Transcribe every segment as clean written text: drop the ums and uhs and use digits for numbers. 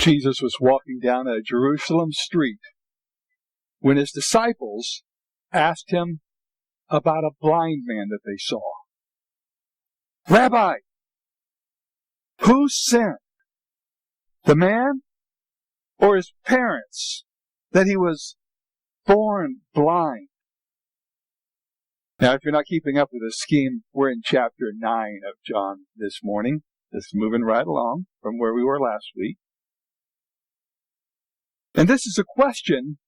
Jesus was walking down a Jerusalem street when his disciples asked him about a blind man that they saw. Rabbi, who sinned? The man or his parents that he was born blind? Now, if you're not keeping up with the scheme, we're in chapter 9 of John this morning. Just moving right along from where we were last week. And this is a question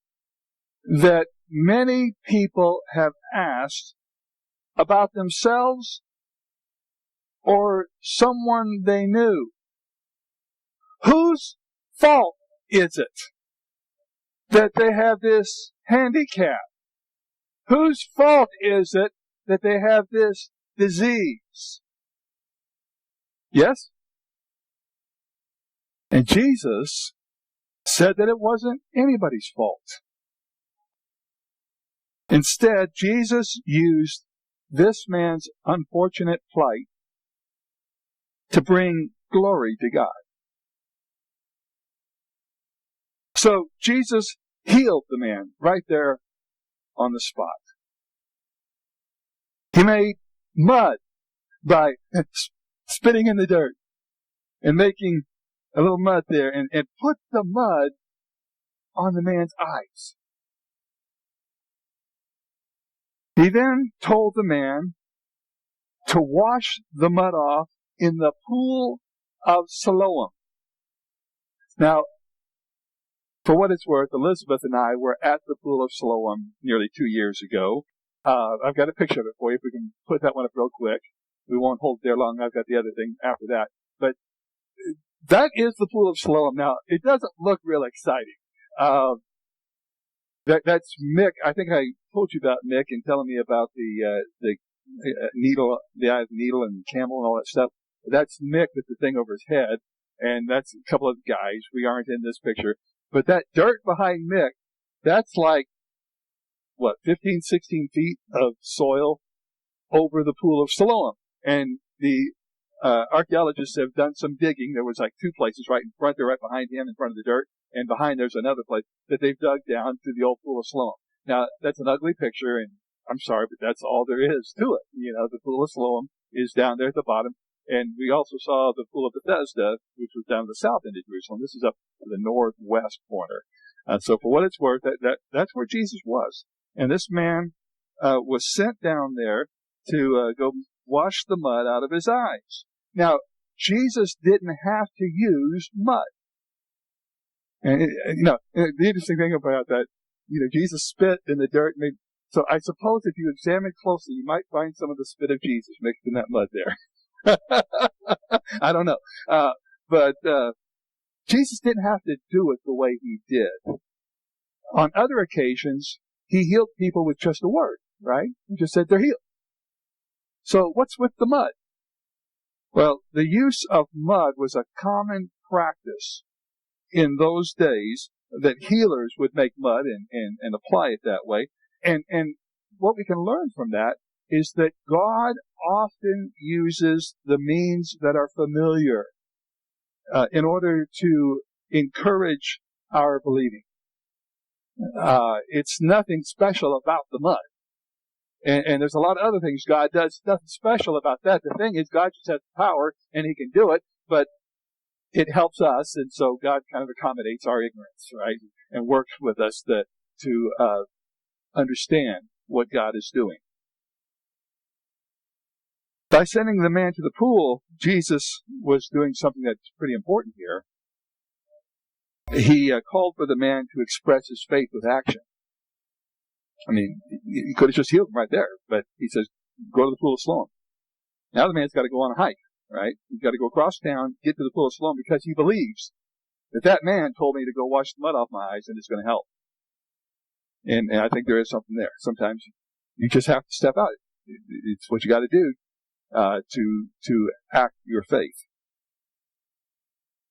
that many people have asked about themselves or someone they knew. Whose fault is it that they have this handicap? Whose fault is it that they have this disease? Yes? And Jesus said that it wasn't anybody's fault. Instead, Jesus used this man's unfortunate plight to bring glory to God. So Jesus healed the man right there on the spot. He made mud by spitting in the dirt and making a little mud there and put the mud on the man's eyes. He then told the man to wash the mud off in the pool of Siloam. Now, for what it's worth, Elizabeth and I were at the pool of Siloam nearly 2 years ago. I've got a picture of it for you, if we can put that one up real quick. We won't hold there long. I've got the other thing after that. But that is the pool of Siloam. Now, it doesn't look real exciting. That's Mick. I think I told you about Mick and telling me about the needle, the eye of the needle and camel and all that stuff. That's Mick with the thing over his head, and that's a couple of guys. We aren't in this picture. But that dirt behind Mick, that's like, 15, 16 feet of soil over the pool of Siloam. And the archaeologists have done some digging. There was like 2 places right in front there, right behind him, in front of the dirt, and behind there's another place that they've dug down to the old pool of Siloam. Now, that's an ugly picture, and I'm sorry, but that's all there is to it. The pool of Siloam is down there at the bottom. And we also saw the pool of Bethesda, which was down the south end of Jerusalem. This is up to the northwest corner. So for what it's worth, that's where Jesus was. And this man was sent down there to go wash the mud out of his eyes. Now, Jesus didn't have to use mud. And, the interesting thing about that, Jesus spit in the dirt. So I suppose if you examine closely, you might find some of the spit of Jesus mixed in that mud there. I don't know. But Jesus didn't have to do it the way he did. On other occasions, he healed people with just a word, right? He just said they're healed. So what's with the mud? Well, the use of mud was a common practice in those days, that healers would make mud and apply it that way. And what we can learn from that is that God often uses the means that are familiar in order to encourage our believing. It's nothing special about the mud. And there's a lot of other things God does. Nothing special about that. The thing is, God just has the power, and he can do it, but it helps us, and so God kind of accommodates our ignorance, right? And works with us to understand what God is doing. By sending the man to the pool, Jesus was doing something that's pretty important here. He called for the man to express his faith with action. I mean, he could have just healed him right there, but he says, go to the pool of Siloam. Now the man's got to go on a hike, right? He's got to go across town, get to the pool of Siloam, because he believes that man told me to go wash the mud off my eyes and it's going to help. And I think there is something there. Sometimes you just have to step out. It's what you got to do to act your faith.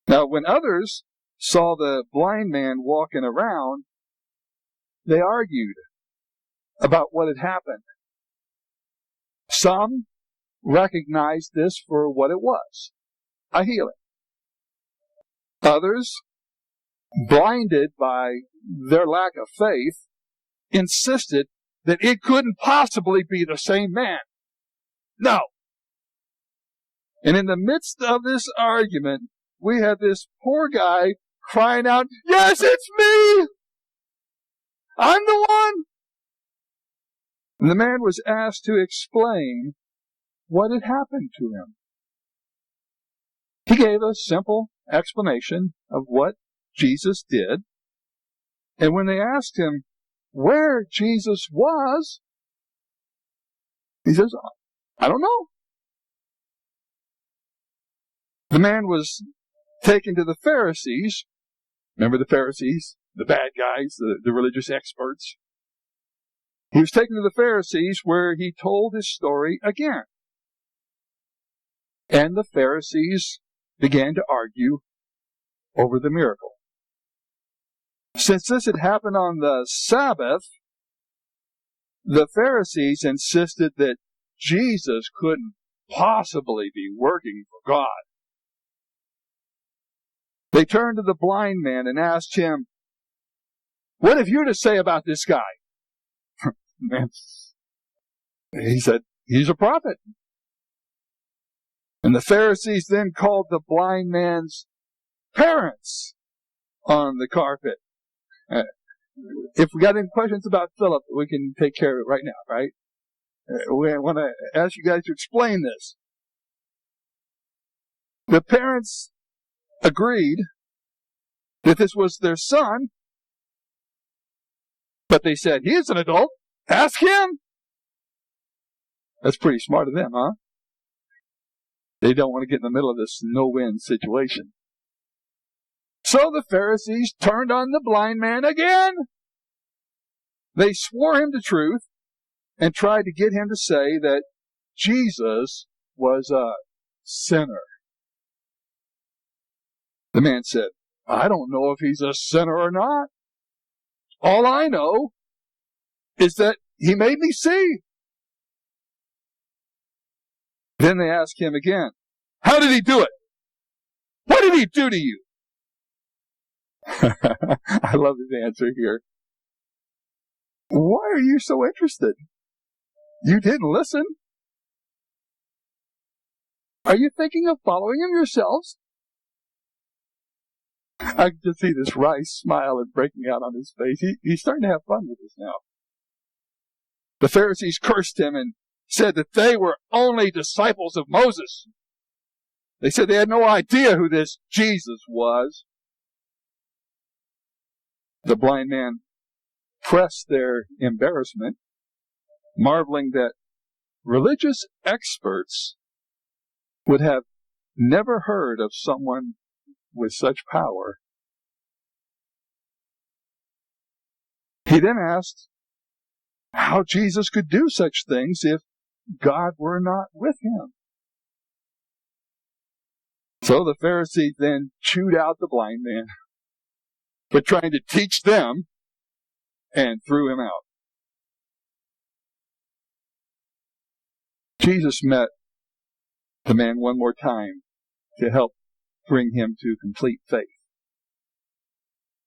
Now, when others saw the blind man walking around, they argued about what had happened. Some recognized this for what it was, a healing. Others blinded by their lack of faith, insisted that it couldn't possibly be the same man. No. And in the midst of this argument, we have this poor guy crying out, "Yes, it's me! I'm the one!" And the man was asked to explain what had happened to him. He gave a simple explanation of what Jesus did. And when they asked him where Jesus was, he says, "I don't know." The man was taken to the Pharisees. Remember the Pharisees? The bad guys, the religious experts. He was taken to the Pharisees where he told his story again. And the Pharisees began to argue over the miracle. Since this had happened on the Sabbath, the Pharisees insisted that Jesus couldn't possibly be working for God. They turned to the blind man and asked him, "What have you to say about this guy?" He said, "He's a prophet." And the Pharisees then called the blind man's parents on the carpet. If we got any questions about Philip, we can take care of it right now, right? We want to ask you guys to explain this. The parents agreed that this was their son, but they said, "He is an adult. Ask him." That's pretty smart of them, huh? They don't want to get in the middle of this no-win situation. So the Pharisees turned on the blind man again. They swore him to truth and tried to get him to say that Jesus was a sinner. The man said, "I don't know if he's a sinner or not. All I know is that he made me see." Then they asked him again, "How did he do it? What did he do to you?" I love his answer here. "Why are you so interested? You didn't listen. Are you thinking of following him yourselves?" I can just see this wry smile and breaking out on his face. He's starting to have fun with this now. The Pharisees cursed him and said that they were only disciples of Moses. They said they had no idea who this Jesus was. The blind man pressed their embarrassment, marveling that religious experts would have never heard of someone with such power. He then asked how Jesus could do such things if God were not with him. So the Pharisees then chewed out the blind man for trying to teach them and threw him out. Jesus met the man one more time to help bring him to complete faith.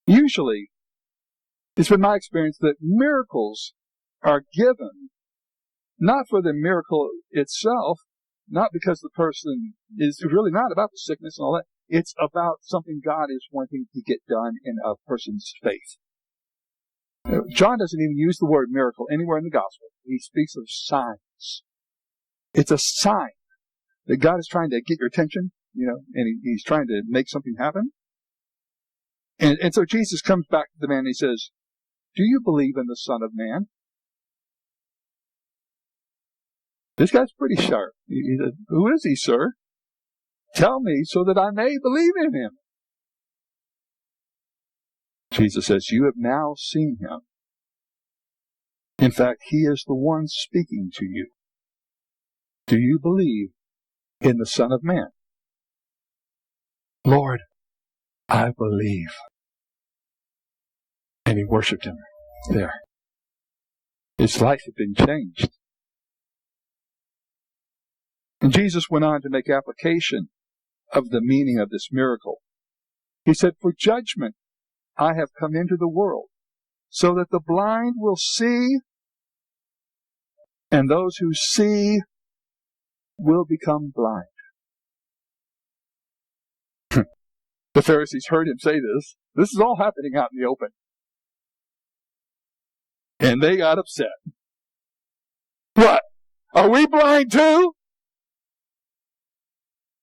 Usually, it's been my experience that miracles are given not for the miracle itself, not because the person is really not about the sickness and all that. It's about something God is wanting to get done in a person's faith. John doesn't even use the word miracle anywhere in the gospel. He speaks of signs. It's a sign that God is trying to get your attention, and he's trying to make something happen. And so Jesus comes back to the man and he says, "Do you believe in the Son of Man?" This guy's pretty sharp. He says, "Who is he, sir? Tell me so that I may believe in him." Jesus says, "You have now seen him. In fact, he is the one speaking to you. Do you believe in the Son of Man?" "Lord, I believe." And he worshipped him there. His life had been changed. And Jesus went on to make application of the meaning of this miracle. He said, "For judgment I have come into the world, so that the blind will see, and those who see will become blind. The Pharisees heard him say this. This is all happening out in the open. And they got upset. What? Are we blind too?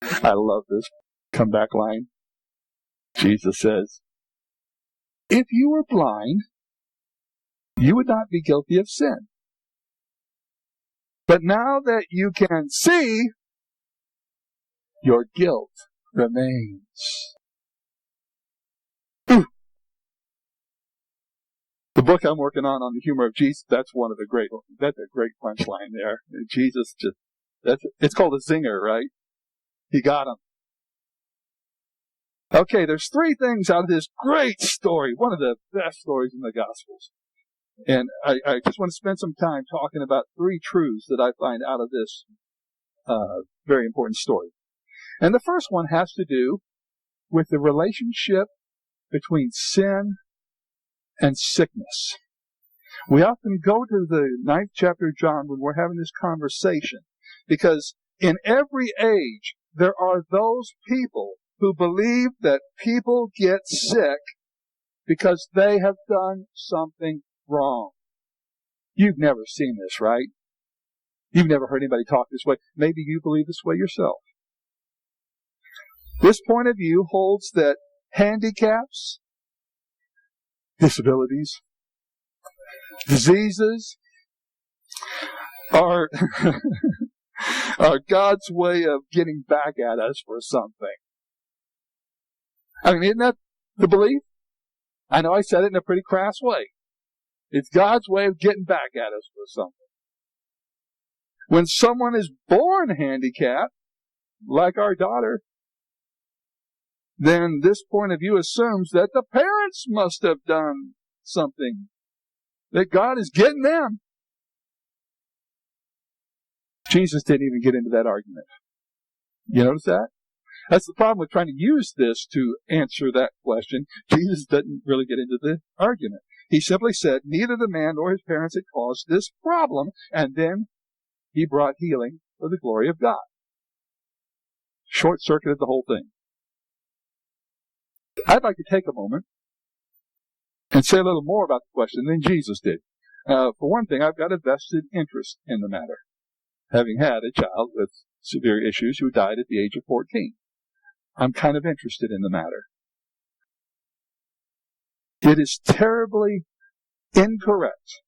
I love this comeback line. Jesus says, if you were blind, you would not be guilty of sin. But now that you can see, your guilt remains. The book I'm working on the humor of Jesus, that's a great punchline there. Jesus it's called a zinger, right? He got him. Okay, there's 3 things out of this great story, one of the best stories in the Gospels. And I just want to spend some time talking about 3 truths that I find out of this very important story. And the first one has to do with the relationship between sin and sickness. We often go to the 9th chapter of John when we're having this conversation, because in every age there are those people who believe that people get sick because they have done something wrong. You've never seen this, right? You've never heard anybody talk this way. Maybe you believe this way yourself. This point of view holds that handicaps, disabilities, diseases are God's way of getting back at us for something. I mean, isn't that the belief? I know I said it in a pretty crass way. It's God's way of getting back at us for something. When someone is born handicapped, like our daughter, then this point of view assumes that the parents must have done something, that God is getting them. Jesus didn't even get into that argument. You notice that? That's the problem with trying to use this to answer that question. Jesus doesn't really get into the argument. He simply said, neither the man nor his parents had caused this problem, and then he brought healing for the glory of God. Short-circuited the whole thing. I'd like to take a moment and say a little more about the question than Jesus did. For one thing, I've got a vested interest in the matter, having had a child with severe issues who died at the age of 14. I'm kind of interested in the matter. It is terribly incorrect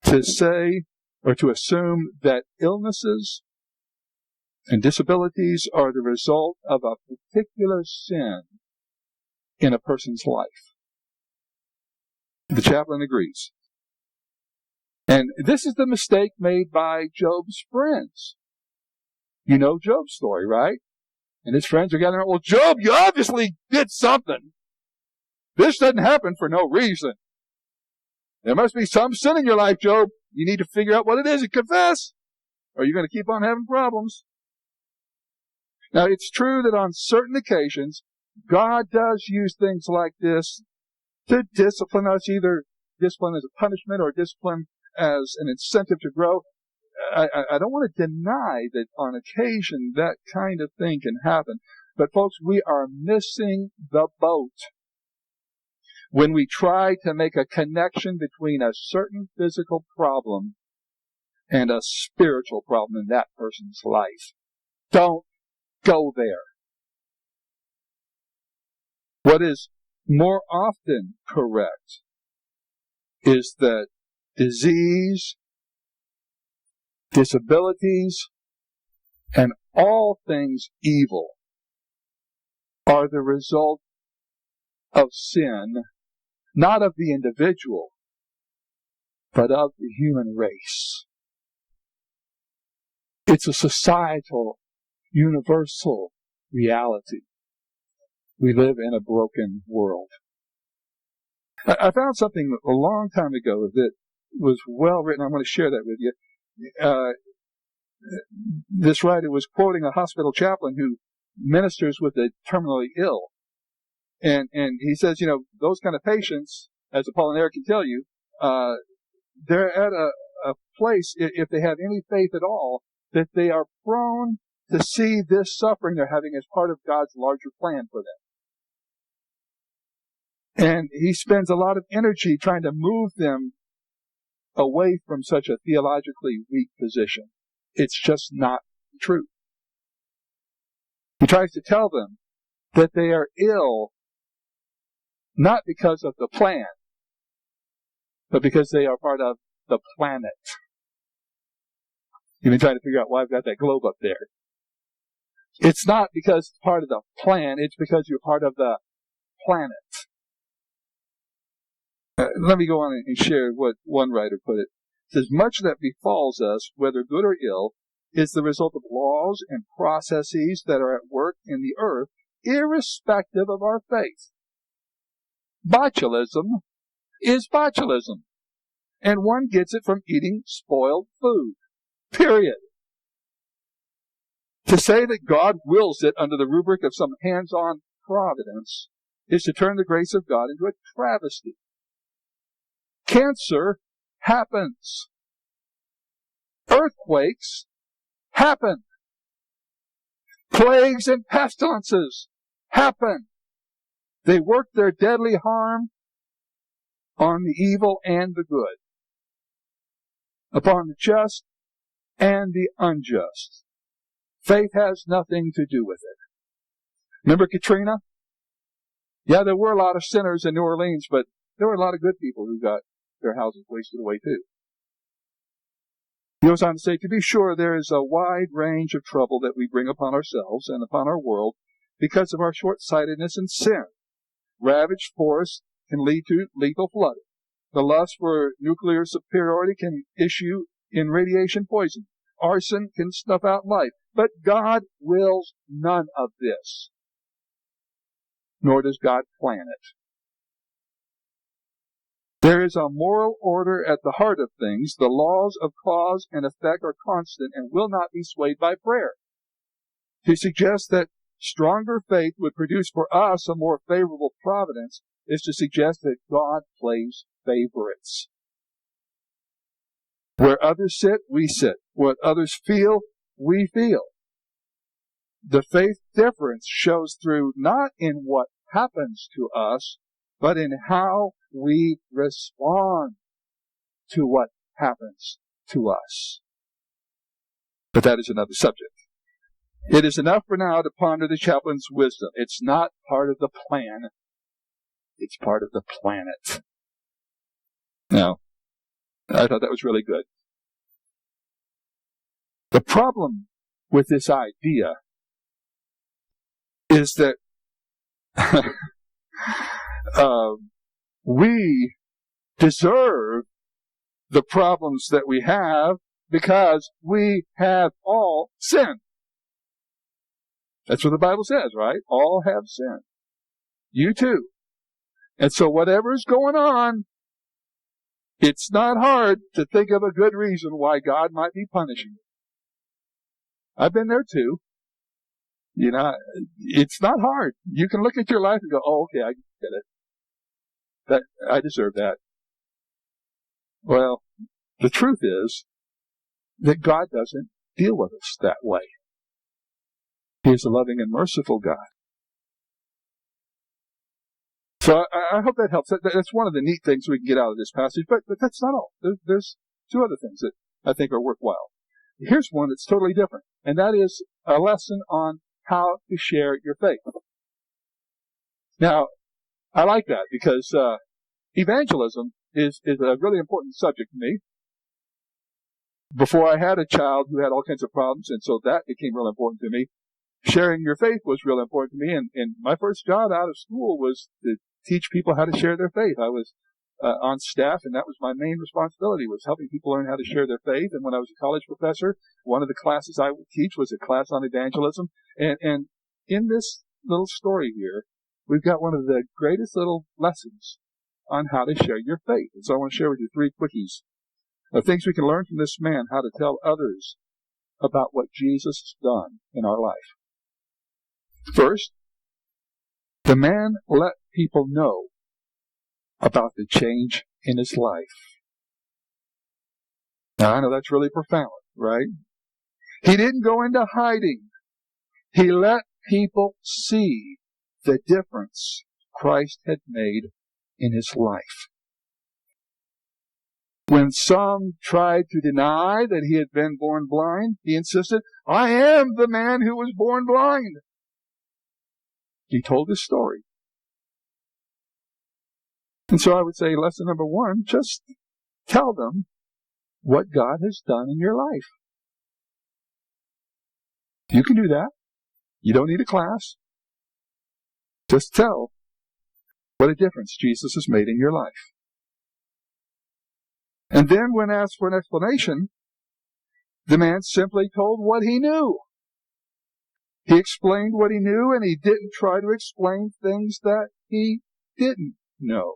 to say or to assume that illnesses and disabilities are the result of a particular sin in a person's life. The chaplain agrees. And this is the mistake made by Job's friends. You know Job's story, right? And his friends are gathering, well, Job, you obviously did something. This doesn't happen for no reason. There must be some sin in your life, Job. You need to figure out what it is and confess, or you're going to keep on having problems. Now, it's true that on certain occasions, God does use things like this to discipline us, either discipline as a punishment or discipline as an incentive to grow. I don't want to deny that on occasion that kind of thing can happen. But folks, we are missing the boat when we try to make a connection between a certain physical problem and a spiritual problem in that person's life. Don't go there. What is more often correct is that disease, disabilities, and all things evil are the result of sin, not of the individual, but of the human race. It's a societal, universal reality. We live in a broken world. I found something a long time ago that was well written. I want to share that with you. This writer was quoting a hospital chaplain who ministers with the terminally ill. And he says, those kind of patients, as Apollinaire can tell you, they're at a place, if they have any faith at all, that they are prone to see this suffering they're having as part of God's larger plan for them. And he spends a lot of energy trying to move them away from such a theologically weak position. It's just not true. He tries to tell them that they are ill not because of the plan, but because they are part of the planet. You've been trying to figure out why I've got that globe up there. It's not because it's part of the plan, it's because you're part of the planet. Let me go on and share what one writer put it. It says, much that befalls us, whether good or ill, is the result of laws and processes that are at work in the earth, irrespective of our faith. Botulism is botulism, and one gets it from eating spoiled food. Period. To say that God wills it under the rubric of some hands-on providence is to turn the grace of God into a travesty. Cancer happens. Earthquakes happen. Plagues and pestilences happen. They work their deadly harm on the evil and the good, upon the just and the unjust. Faith has nothing to do with it. Remember Katrina? Yeah, there were a lot of sinners in New Orleans, but there were a lot of good people who got their houses wasted away too. He goes on to say, to be sure, there is a wide range of trouble that we bring upon ourselves and upon our world because of our short-sightedness and sin. Ravaged forests can lead to lethal flooding. The lust for nuclear superiority can issue in radiation poison. Arson can snuff out life. But God wills none of this. Nor does God plan it. There is a moral order at the heart of things. The laws of cause and effect are constant and will not be swayed by prayer. To suggest that stronger faith would produce for us a more favorable providence is to suggest that God plays favorites. Where others sit, we sit. What others feel, we feel. The faith difference shows through not in what happens to us, but in how we respond to what happens to us. But that is another subject. It is enough for now to ponder the chaplain's wisdom. It's not part of the plan. It's part of the planet. Now, I thought that was really good. The problem with this idea is that we deserve the problems that we have because we have all sinned. That's what the Bible says, right? All have sinned. You too. And so whatever's going on, it's not hard to think of a good reason why God might be punishing you. I've been there too. It's not hard. You can look at your life and go, oh, okay, I get it. That I deserve that. Well, the truth is that God doesn't deal with us that way. He is a loving and merciful God. So I hope that helps. That's one of the neat things we can get out of this passage, but that's not all. There's two other things that I think are worthwhile. Here's one that's totally different, and that is a lesson on how to share your faith. Now, I like that because evangelism is a really important subject to me. Before I had a child who had all kinds of problems, and so that became real important to me. Sharing your faith was real important to me, and my first job out of school was to teach people how to share their faith. I was on staff, and that was my main responsibility, was helping people learn how to share their faith. And when I was a college professor, one of the classes I would teach was a class on evangelism. And in this little story here, we've got one of the greatest little lessons on how to share your faith. And so I want to share with you 3 quickies of things we can learn from this man, how to tell others about what Jesus has done in our life. First, The man let people know about the change in his life. Now, I know that's really profound, right? He didn't go into hiding. He let people see the difference Christ had made in his life. When some tried to deny that he had been born blind, he insisted, I am the man who was born blind. He told his story. And so I would say lesson number 1, just tell them what God has done in your life. You can do that. You don't need a class. Just tell what a difference Jesus has made in your life. And then when asked for an explanation, the man simply told what he knew. He explained what he knew, and he didn't try to explain things that he didn't know.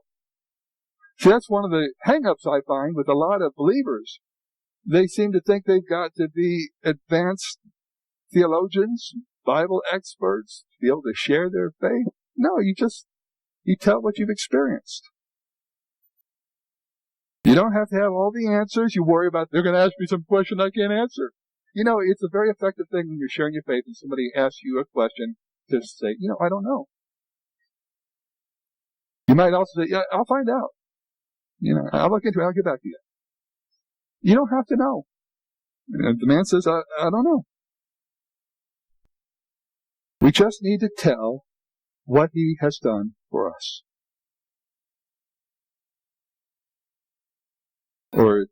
See, that's one of the hang-ups I find with a lot of believers. They seem to think they've got to be advanced theologians, Bible experts, to be able to share their faith. No, you tell what you've experienced. You don't have to have all the answers. You worry about, they're going to ask me some question I can't answer. You know, it's a very effective thing when you're sharing your faith and somebody asks you a question to say, I don't know. You might also say, yeah, I'll find out. I'll look into it. I'll get back to you. You don't have to know. And the man says, I don't know. We just need to tell what he has done for us. Or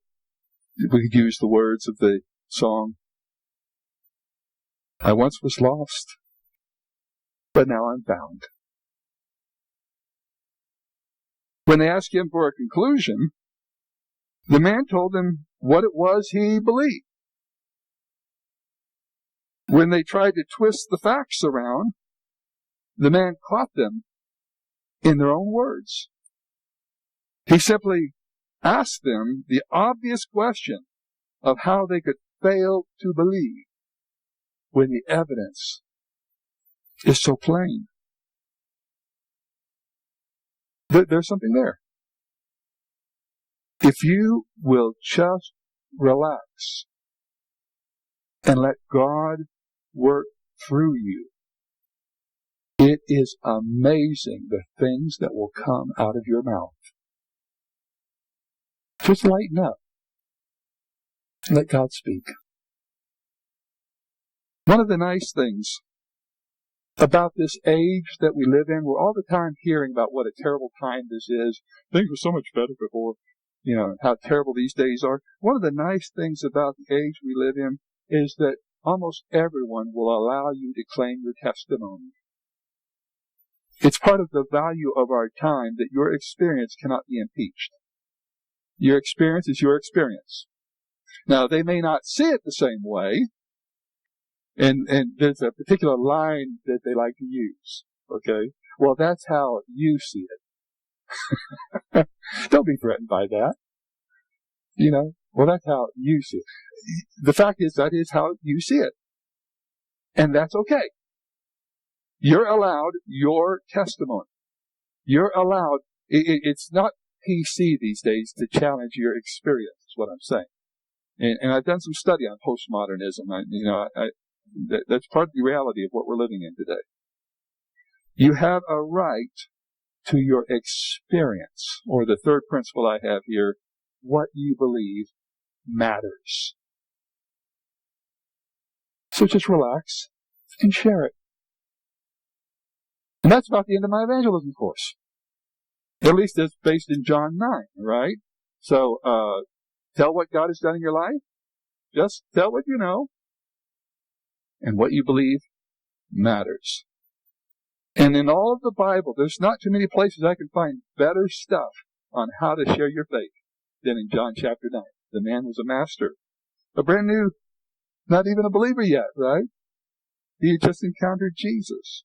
we could use the words of the song, I once was lost, but now I'm found. When they asked him for a conclusion, the man told them what it was he believed. When they tried to twist the facts around, the man caught them in their own words. He simply asked them the obvious question of how they could fail to believe when the evidence is so plain. There's something there. If you will just relax and let God work through you, it is amazing the things that will come out of your mouth. Just lighten up. Let God speak. One of the nice things about this age that we live in, we're all the time hearing about what a terrible time this is. Things were so much better before, how terrible these days are. One of the nice things about the age we live in is that almost everyone will allow you to claim your testimony. It's part of the value of our time that your experience cannot be impeached. Your experience is your experience. Now, they may not see it the same way, and there's a particular line that they like to use, okay? Well, that's how you see it. Don't be threatened by that. Well, that's how you see it. The fact is, that is how you see it. And that's okay. You're allowed your testimony. You're allowed, it's not PC these days to challenge your experience, is what I'm saying. And I've done some study on postmodernism. That's part of the reality of what we're living in today. You have a right to your experience, or the third principle I have here, what you believe matters. So just relax and share it. And that's about the end of my evangelism course. At least it's based in John 9, right? So, tell what God has done in your life. Just tell what you know. And what you believe matters. And in all of the Bible, there's not too many places I can find better stuff on how to share your faith than in John chapter 9. The man was a master. A brand new, not even a believer yet, right? He had just encountered Jesus.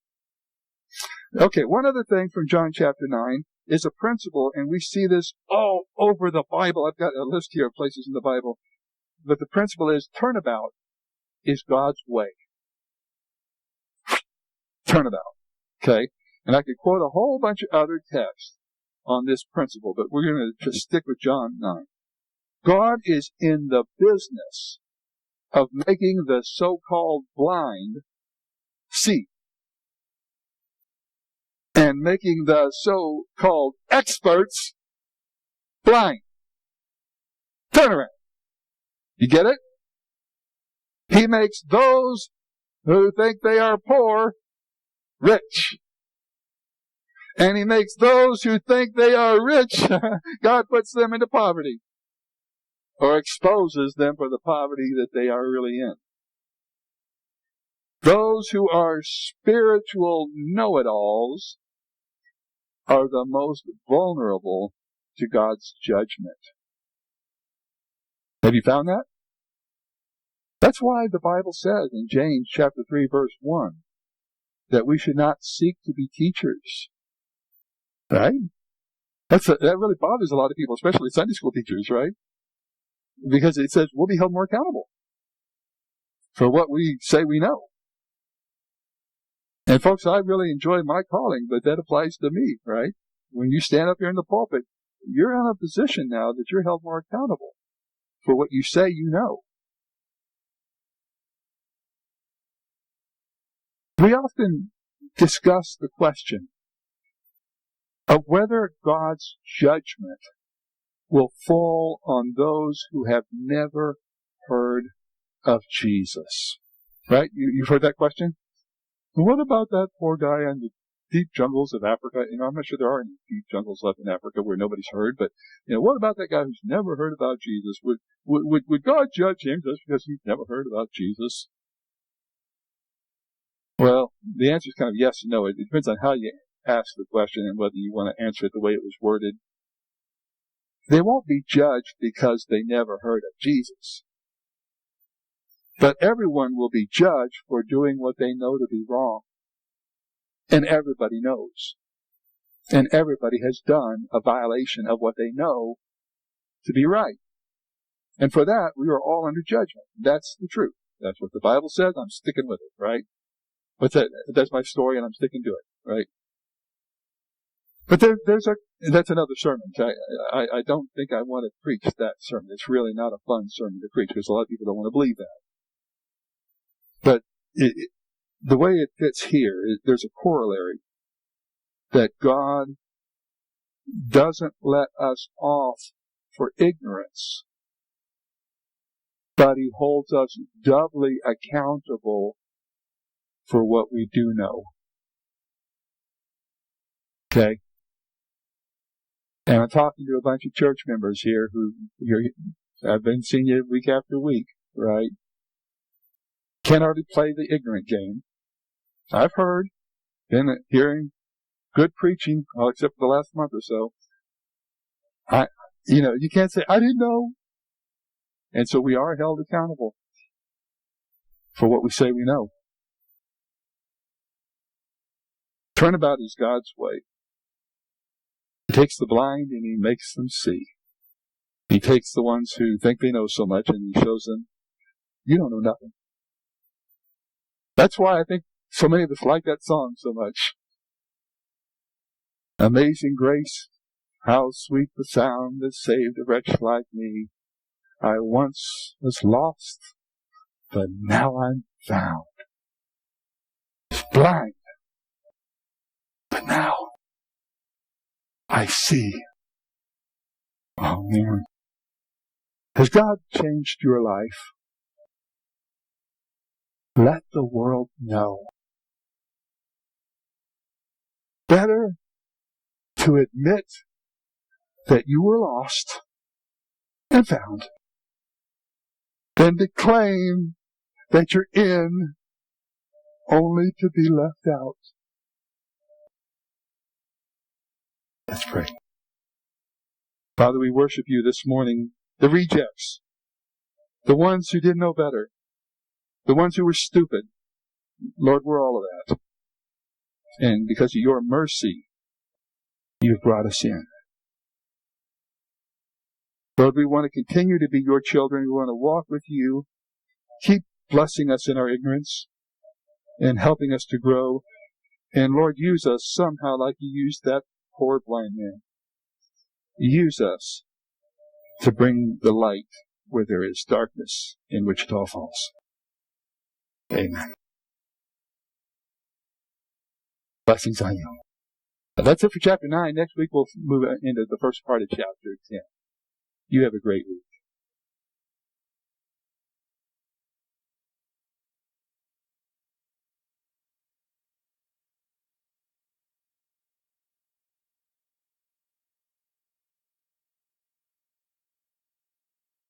Okay, one other thing from John chapter 9 is a principle, and we see this all over the Bible. I've got a list here of places in the Bible. But the principle is, turnabout is God's way. Turnabout. Okay? And I could quote a whole bunch of other texts on this principle, but we're going to just stick with John 9. God is in the business of making the so-called blind see, and making the so-called experts blind. Turn around. You get it? He makes those who think they are poor rich. And he makes those who think they are rich, God puts them into poverty. Or exposes them for the poverty that they are really in. Those who are spiritual know-it-alls are the most vulnerable to God's judgment. Have you found that? That's why the Bible says in James chapter 3 verse 1 that we should not seek to be teachers. Right? That really bothers a lot of people, especially Sunday school teachers, right? Because it says we'll be held more accountable for what we say we know. And folks, I really enjoy my calling, but that applies to me, right? When you stand up here in the pulpit, you're in a position now that you're held more accountable for what you say you know. We often discuss the question of whether God's judgment will fall on those who have never heard of Jesus. Right? You've heard that question? What about that poor guy in the deep jungles of Africa? I'm not sure there are any deep jungles left in Africa where nobody's heard, but what about that guy who's never heard about Jesus? Would God judge him just because he's never heard about Jesus? Well, the answer is kind of yes and no. It depends on how you ask the question and whether you want to answer it the way it was worded. They won't be judged because they never heard of Jesus. But everyone will be judged for doing what they know to be wrong. And everybody knows. And everybody has done a violation of what they know to be right. And for that, we are all under judgment. That's the truth. That's what the Bible says. I'm sticking with it, right? That's my story and I'm sticking to it, right? But that's another sermon. I don't think I want to preach that sermon. It's really not a fun sermon to preach because a lot of people don't want to believe that. But the way it fits here, there's a corollary that God doesn't let us off for ignorance, but He holds us doubly accountable for what we do know. Okay? And I'm talking to a bunch of church members here who I've been seeing you week after week, right? Can't hardly play the ignorant game. I've been hearing good preaching, well, except for the last month or so. You can't say, I didn't know. And so we are held accountable for what we say we know. Turnabout is God's way. He takes the blind and He makes them see. He takes the ones who think they know so much and He shows them, you don't know nothing. That's why I think so many of us like that song so much. Amazing grace, how sweet the sound that saved a wretch like me. I once was lost, but now I'm found. Blind, but now I see. Oh, man. Has God changed your life? Let the world know. Better to admit that you were lost and found than to claim that you're in only to be left out. Let's pray. Father, we worship You this morning. The rejects, the ones who didn't know better, the ones who were stupid. Lord, we're all of that. And because of Your mercy, You've brought us in. Lord, we want to continue to be Your children. We want to walk with You. Keep blessing us in our ignorance and helping us to grow And Lord, use us somehow like you used that poor blind man. Use us to bring the light where there is darkness in Wichita Falls. Amen. Blessings on you. That's it for chapter 9. Next week we'll move into the first part of chapter 10. You have a great week.